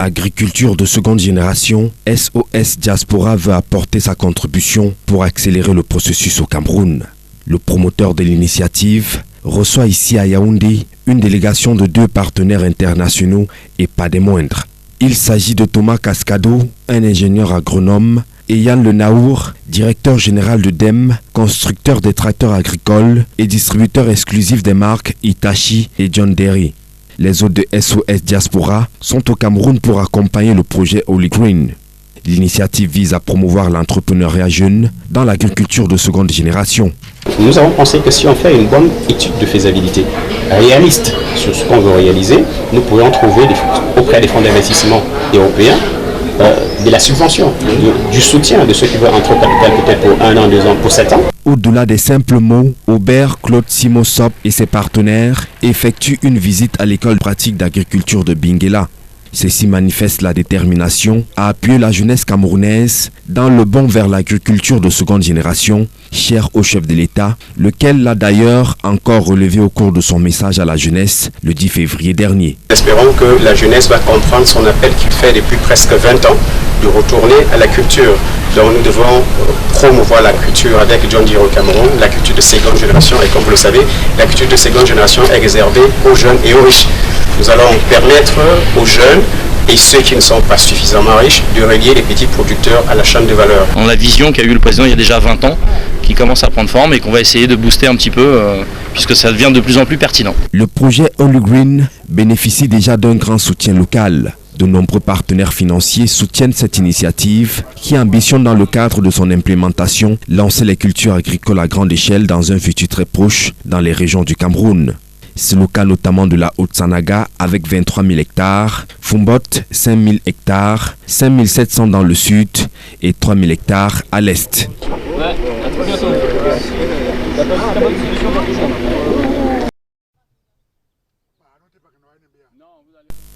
Agriculture de seconde génération, SOS Diaspora veut apporter sa contribution pour accélérer le processus au Cameroun. Le promoteur de l'initiative reçoit ici à Yaoundé une délégation de 2 partenaires internationaux et pas des moindres. Il s'agit de Thomas Cascado, un ingénieur agronome, et Yann Le Naour, directeur général de DEM, constructeur des tracteurs agricoles et distributeur exclusif des marques Hitachi et John Deere. Les hôtes de SOS Diaspora sont au Cameroun pour accompagner le projet Holy Green. L'initiative vise à promouvoir l'entrepreneuriat jeune dans l'agriculture de seconde génération. Nous avons pensé que si on fait une bonne étude de faisabilité réaliste sur ce qu'on veut réaliser, nous pourrions trouver auprès des fonds d'investissement européens de la subvention, du soutien de ceux qui veulent entrer au capital peut-être pour 1 an, 2 ans, pour 7 ans. Au-delà des simples mots, Aubert Claude Simosop et ses partenaires effectuent une visite à l'école pratique d'agriculture de Benguela. Ceci manifeste la détermination à appuyer la jeunesse camerounaise dans le bond vers l'agriculture de seconde génération, cher au chef de l'État, lequel l'a d'ailleurs encore relevé au cours de son message à la jeunesse le 10 février dernier. Espérons que la jeunesse va comprendre son appel qu'il fait depuis presque 20 ans de retourner à la culture. Donc nous devons promouvoir la culture avec John Deere au Cameroun, la culture de seconde génération, et comme vous le savez, la culture de seconde génération est réservée aux jeunes et aux riches. Nous allons permettre aux jeunes et ceux qui ne sont pas suffisamment riches de relier les petits producteurs à la chaîne de valeur. On a la vision qu'a eu le président il y a déjà 20 ans, qui commence à prendre forme et qu'on va essayer de booster un petit peu, puisque ça devient de plus en plus pertinent. Le projet Holy Green bénéficie déjà d'un grand soutien local. De nombreux partenaires financiers soutiennent cette initiative qui ambitionne dans le cadre de son implémentation lancer les cultures agricoles à grande échelle dans un futur très proche dans les régions du Cameroun. C'est le cas notamment de la Haute-Sanaga avec 23 000 hectares, Fumbot 5 000 hectares, 5 700 dans le sud et 3 000 hectares à l'est.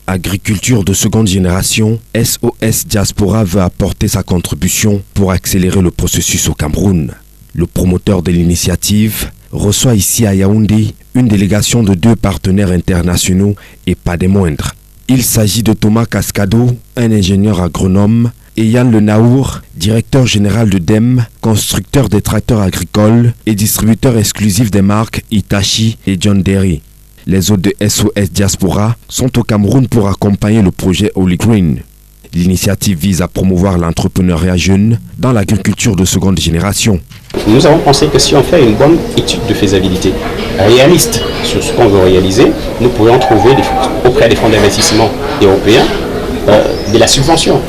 Agriculture de seconde génération, SOS Diaspora veut apporter sa contribution pour accélérer le processus au Cameroun. Le promoteur de l'initiative reçoit ici à Yaoundé une délégation de 2 partenaires internationaux et pas des moindres. Il s'agit de Thomas Cascado, un ingénieur agronome, et Yann Le Naour, directeur général de DEM, constructeur des tracteurs agricoles et distributeur exclusif des marques Hitachi et John Deere. Les hôtes de SOS Diaspora sont au Cameroun pour accompagner le projet Holy Green. L'initiative vise à promouvoir l'entrepreneuriat jeune dans l'agriculture de seconde génération. Nous avons pensé que si on fait une bonne étude de faisabilité réaliste sur ce qu'on veut réaliser, nous pourrions trouver auprès des fonds d'investissement européens de la subvention,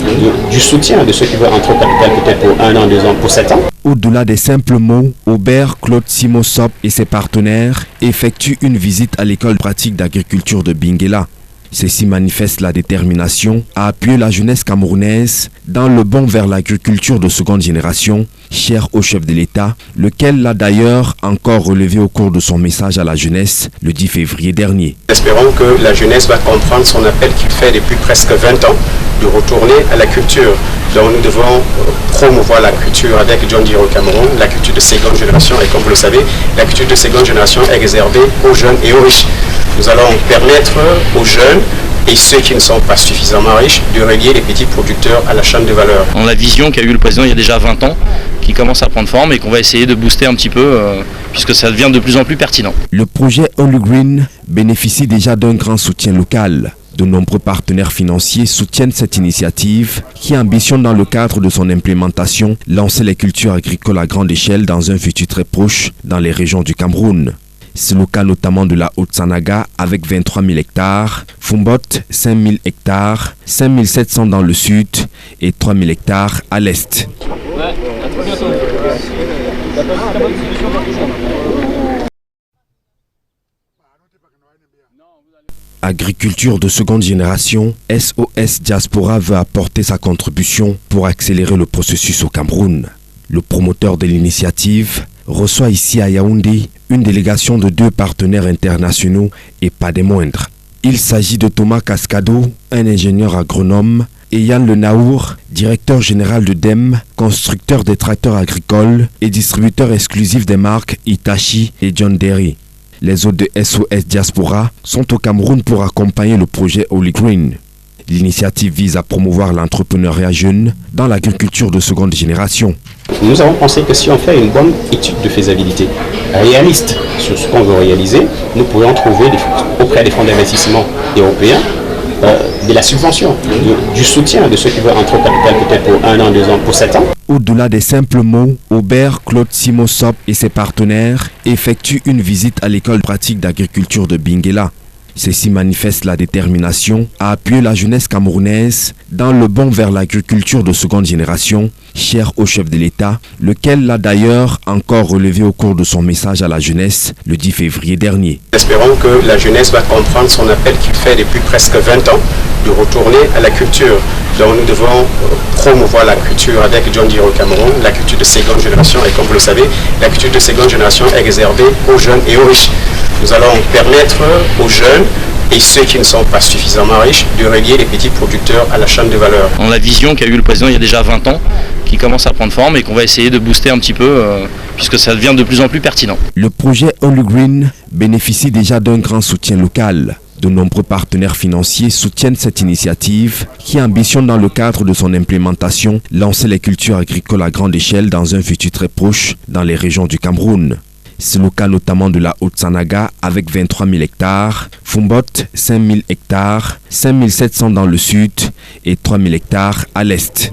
du soutien de ceux qui veulent entrer au capital peut-être pour 1 an, 2 ans, pour 7 ans. Au-delà des simples mots, Aubert Claude Simosop et ses partenaires effectuent une visite à l'école pratique d'agriculture de Benguela. Ceci manifeste la détermination à appuyer la jeunesse camerounaise dans le bond vers l'agriculture de seconde génération, cher au chef de l'État, lequel l'a d'ailleurs encore relevé au cours de son message à la jeunesse le 10 février dernier. Espérons que la jeunesse va comprendre son appel qu'il fait depuis presque 20 ans de retourner à la culture. Donc nous devons promouvoir la culture avec John Deere au Cameroun, la culture de seconde génération, et comme vous le savez, la culture de seconde génération est réservée aux jeunes et aux riches. Nous allons permettre aux jeunes et ceux qui ne sont pas suffisamment riches de relier les petits producteurs à la chaîne de valeur. On a la vision qu'a eu le président il y a déjà 20 ans, qui commence à prendre forme et qu'on va essayer de booster un petit peu, puisque ça devient de plus en plus pertinent. Le projet Holy Green bénéficie déjà d'un grand soutien local. De nombreux partenaires financiers soutiennent cette initiative qui ambitionne dans le cadre de son implémentation lancer les cultures agricoles à grande échelle dans un futur très proche dans les régions du Cameroun. C'est le cas notamment de la Haute-Sanaga avec 23 000 hectares, Fumbot 5 000 hectares, 5 700 dans le sud et 3 000 hectares à l'est. Agriculture de seconde génération, SOS Diaspora veut apporter sa contribution pour accélérer le processus au Cameroun. Le promoteur de l'initiative reçoit ici à Yaoundé une délégation de 2 partenaires internationaux et pas des moindres. Il s'agit de Thomas Cascado, un ingénieur agronome, et Yann Le Naour, directeur général de DEM, constructeur des tracteurs agricoles et distributeur exclusif des marques Hitachi et John Deere. Les hôtes de SOS Diaspora sont au Cameroun pour accompagner le projet Holy Green. L'initiative vise à promouvoir l'entrepreneuriat jeune dans l'agriculture de seconde génération. Nous avons pensé que si on fait une bonne étude de faisabilité réaliste sur ce qu'on veut réaliser, nous pourrions trouver auprès des fonds d'investissement européens de la subvention, du soutien de ceux qui veulent entrer au capital peut-être pour 1 an, 2 ans, pour 7 ans. Au-delà des simples mots, Aubert Claude Simosop et ses partenaires effectuent une visite à l'école pratique d'agriculture de Benguela. Ceci manifeste la détermination à appuyer la jeunesse camerounaise dans le bond vers l'agriculture de seconde génération, cher au chef de l'État, lequel l'a d'ailleurs encore relevé au cours de son message à la jeunesse le 10 février dernier. Espérons que la jeunesse va comprendre son appel qu'il fait depuis presque 20 ans de retourner à la culture. Donc nous devons promouvoir la culture avec John Deere au Cameroun, la culture de seconde génération. Et comme vous le savez, la culture de seconde génération est réservée aux jeunes et aux riches. Nous allons permettre aux jeunes et ceux qui ne sont pas suffisamment riches de relier les petits producteurs à la chaîne de valeur. On a la vision qu'a eu le président il y a déjà 20 ans, qui commence à prendre forme et qu'on va essayer de booster un petit peu, puisque ça devient de plus en plus pertinent. Le projet Holy Green bénéficie déjà d'un grand soutien local. De nombreux partenaires financiers soutiennent cette initiative qui ambitionne dans le cadre de son implémentation lancer les cultures agricoles à grande échelle dans un futur très proche dans les régions du Cameroun. C'est le cas notamment de la Haute-Sanaga avec 23 000 hectares, Fumbot 5 000 hectares, 5 700 dans le sud et 3 000 hectares à l'est.